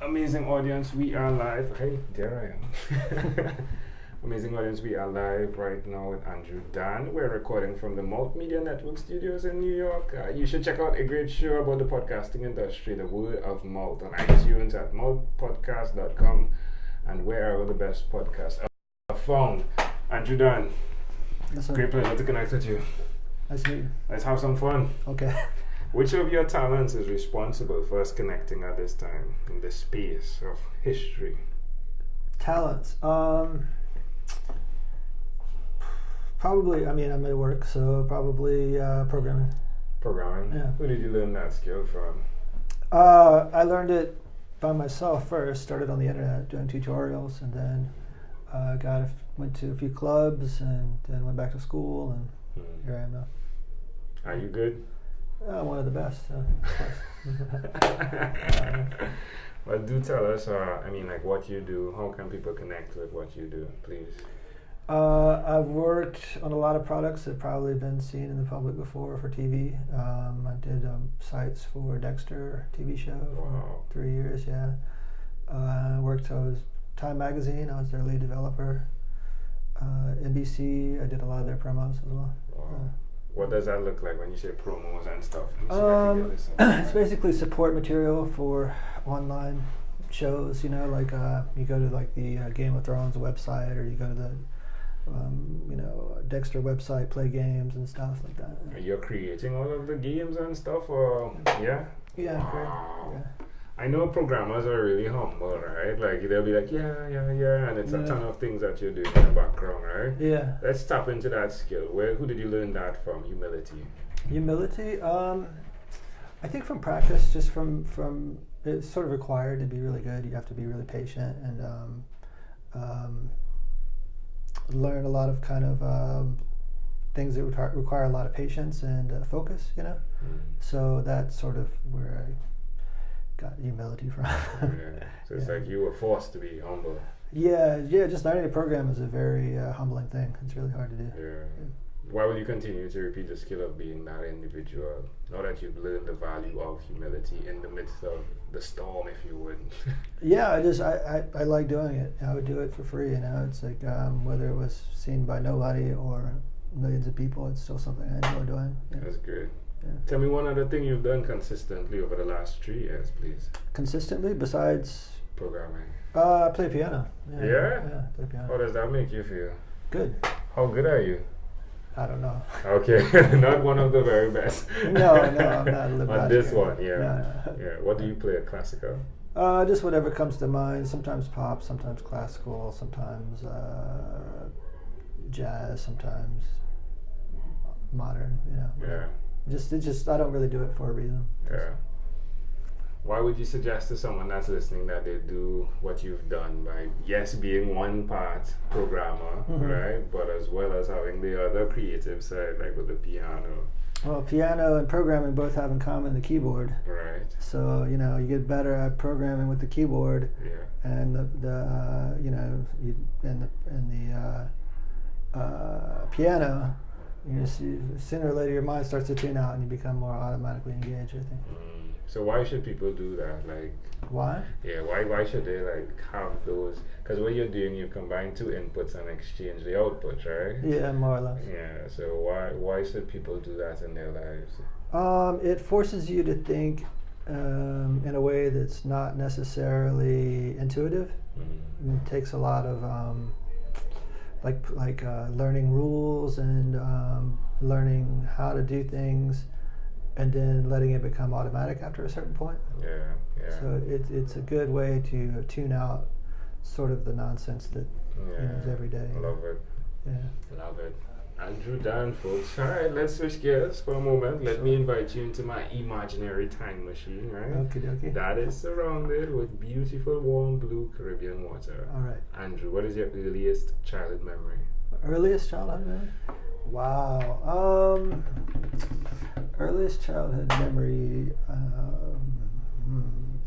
Amazing audience, we are live. Hey, there I am. Amazing audience, we are live right now with Andrew Dunn. We're recording from the Multimedia Network studios in New York. You should check out a great show about the podcasting industry, The Word of Mouth, on iTunes at mouthpodcast.com and wherever the best podcasts are found. Andrew Dunn, Yes, great pleasure to connect with you. Nice to meet you. Let's have some fun. Okay. Which of your talents is responsible for us connecting at this time in the space of history? Talents. Probably, I'm at work, so probably programming. Programming? Yeah. Who did you learn that skill from? I learned it by myself first, started on the internet doing tutorials, and then went to a few clubs, and then went back to school, and here I am now. Are you good? One of the best. Well, do tell us, what you do. How can people connect with what you do, please? I've worked on a lot of products that have probably been seen in the public before for TV. I did sites for Dexter TV show for 3 years, yeah. I was Time Magazine, I was their lead developer. NBC, I did a lot of their promos as well. Wow. What does that look like when you say promos and stuff? It's basically support material for online shows, you go to the Game of Thrones website, or you go to the Dexter website, play games and stuff like that. You're creating all of the games and stuff, or yeah? Yeah, wow. great. Yeah. I know programmers are really humble, right? Like they'll be like, yeah, and it's a ton of things that you're doing in the background, right? Yeah. Let's tap into that skill. Who did you learn that from? Humility. Humility. I think from practice, just from it's sort of required to be really good. You have to be really patient and learn a lot of kind of things that would require a lot of patience and focus. So that's sort of where I got humility from. Yeah. So it's like you were forced to be humble. Yeah. Just learning to program is a very humbling thing. It's really hard to do. Yeah. Why will you continue to repeat the skill of being that individual? Now that you've learned the value of humility in the midst of the storm, if you would. Yeah, I like doing it. I would do it for free. It's like whether it was seen by nobody or millions of people, it's still something I enjoy doing. Yeah. That's good. Yeah. Tell me one other thing you've done consistently over the last 3 years, please. Consistently, besides programming? I play piano. Yeah? Yeah, play piano. How does that make you feel? Good. How good are you? I don't know. Okay, not one of the very best. No, I'm not. On this one, yeah. No. Yeah. What do you play? Classical? Just whatever comes to mind. Sometimes pop, sometimes classical, sometimes jazz, sometimes modern. Yeah. Just I don't really do it for a reason. Yeah. Why would you suggest to someone that's listening that they do what you've done by, yes, being one part programmer, right, but as well as having the other creative side, like with the piano? Well, piano and programming both have in common the keyboard. Right. So you get better at programming with the keyboard. Yeah. And the piano. Sooner or later your mind starts to tune out and you become more automatically engaged, I think. So why should people do that? Why? Yeah, why should they have those? Because what you're doing, you combine two inputs and exchange the outputs, right? Yeah, more or less. Yeah, so why should people do that in their lives? It forces you to think in a way that's not necessarily intuitive. It takes a lot of learning rules and learning how to do things, and then letting it become automatic after a certain point. Yeah. So it's a good way to tune out sort of the nonsense that is every day. Love it. Yeah. Love it. Andrew Dunn, folks. All right, let's switch gears for a moment. Let me invite you into my imaginary time machine, right? Okay. That is surrounded with beautiful, warm blue Caribbean water. All right. Andrew, what is your earliest childhood memory? Earliest childhood memory? Wow. Earliest childhood memory,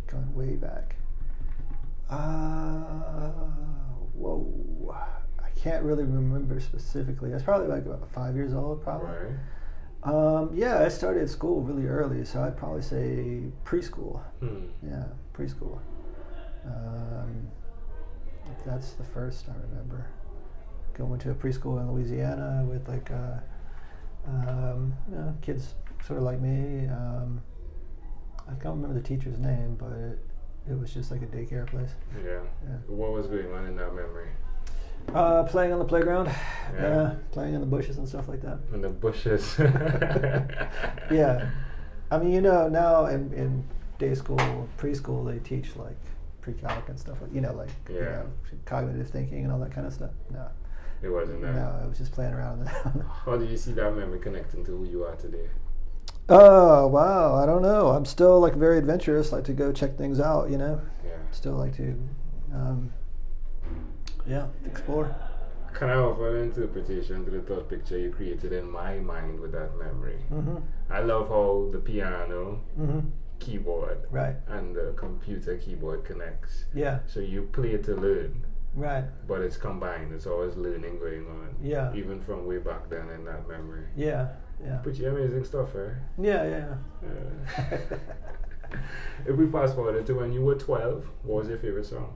going way back. Whoa. I can't really remember specifically. I was probably about 5 years old, probably. Right. Yeah, I started school really early, so I'd probably say preschool. Hmm. Yeah, preschool. That's the first I remember. Going to a preschool in Louisiana with like kids sort of like me. I can't remember the teacher's name, but it was just like a daycare place. Yeah. What was going on in that memory? Playing on the playground. Yeah. Playing in the bushes and stuff like that. In the bushes. Yeah. I mean, now in day school, preschool, they teach like pre-calc and stuff like, cognitive thinking and all that kind of stuff. No. It wasn't that? No, it was just playing around. How do you see that memory connecting to who you are today? Oh, wow. I don't know. I'm still like very adventurous, like to go check things out, Yeah. Still like to, explore. Can I offer an interpretation to the thought picture you created in my mind with that memory? Mm-hmm. I love how the piano, keyboard, right, and the computer keyboard connects. Yeah. So you play to learn. Right. But it's combined. It's always learning going on. Yeah. Even from way back then in that memory. Yeah. Yeah. Pretty amazing stuff, eh? Yeah. If we fast forward to when you were 12, what was your favorite song?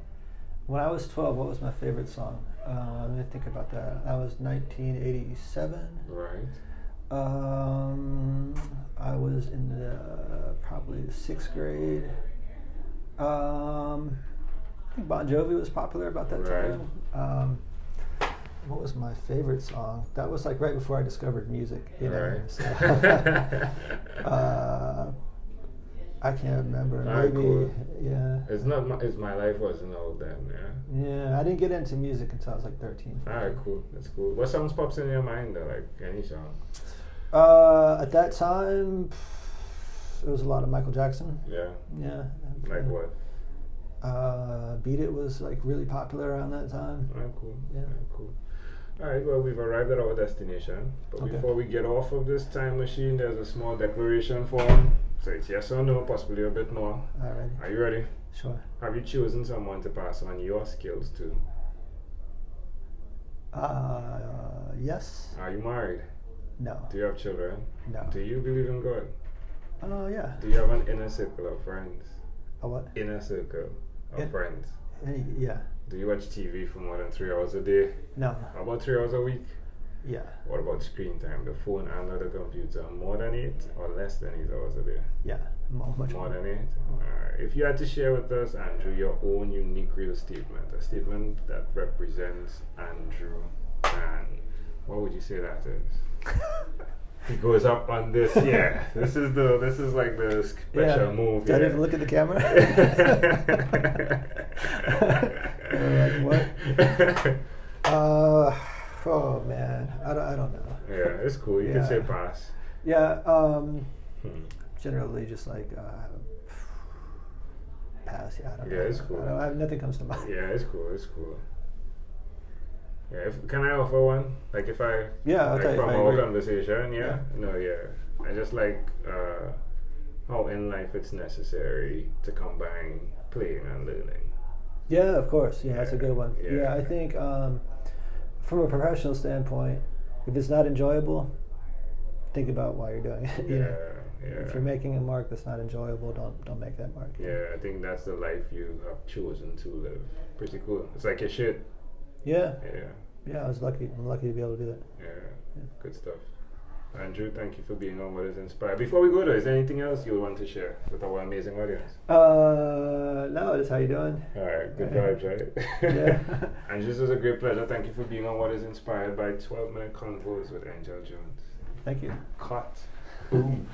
When I was 12, what was my favorite song? Let me think about that. That was 1987. Right. I was in probably the 6th grade. I think Bon Jovi was popular about that time. What was my favorite song? That was like right before I discovered music. Right. So, I can't remember. Maybe, cool. Yeah. It's My Life Wasn't All Then, yeah? Yeah, I didn't get into music until I was like 13. Alright, cool. That's cool. What songs pops in your mind though? Like any song? At that time, it was a lot of Michael Jackson. Yeah. Yeah. Like what? Beat It was like really popular around that time. Alright, cool. Yeah. Cool. Alright, well, we've arrived at our destination. But before we get off of this time machine, there's a small declaration form. So it's yes or no, possibly a bit more. Alright. Are you ready? Sure. Have you chosen someone to pass on your skills to? Yes. Are you married? No. Do you have children? No. Do you believe in God? Yeah. Do you have an inner circle of friends? A what? Inner circle of friends. Yeah. Do you watch TV for more than 3 hours a day? No. How about 3 hours a week? Yeah. What about screen time? The phone and the computer? More than 8 or less than 8 hours a day? Yeah. Much more than 8? Alright. If you had to share with us, Andrew, your own unique real statement, a statement that represents Andrew Dunn, what would you say that is? He goes up on this. Yeah, this is like the special move. Did I even look at the camera? Like, what? Oh man, I don't know. Yeah, it's cool. You can say pass. Yeah. Generally, just like pass. Yeah, I don't know. Yeah, it's cool. Nothing comes to mind. Yeah, it's cool. It's cool. Yeah, can I offer one? Like if I from our conversation, I just like how in life it's necessary to combine playing and learning. Yeah, of course. Yeah, that's a good one. Yeah, I think from a professional standpoint, if it's not enjoyable, think about why you're doing it. Yeah. If you're making a mark that's not enjoyable, don't make that mark. Yeah, I think that's the life you have chosen to live. Pretty cool. It's like your shit. Yeah. Yeah. Yeah, I'm lucky to be able to do that. Yeah. Good stuff. Andrew, thank you for being on What Is Inspired. Before we go though, is there anything else you want to share with our amazing audience? No, just how you doing? Alright, good vibes, right? Yeah. And this was a great pleasure. Thank you for being on What Is Inspired by 12-Minute Convos with Angel Jones. Thank you. Cut. Boom.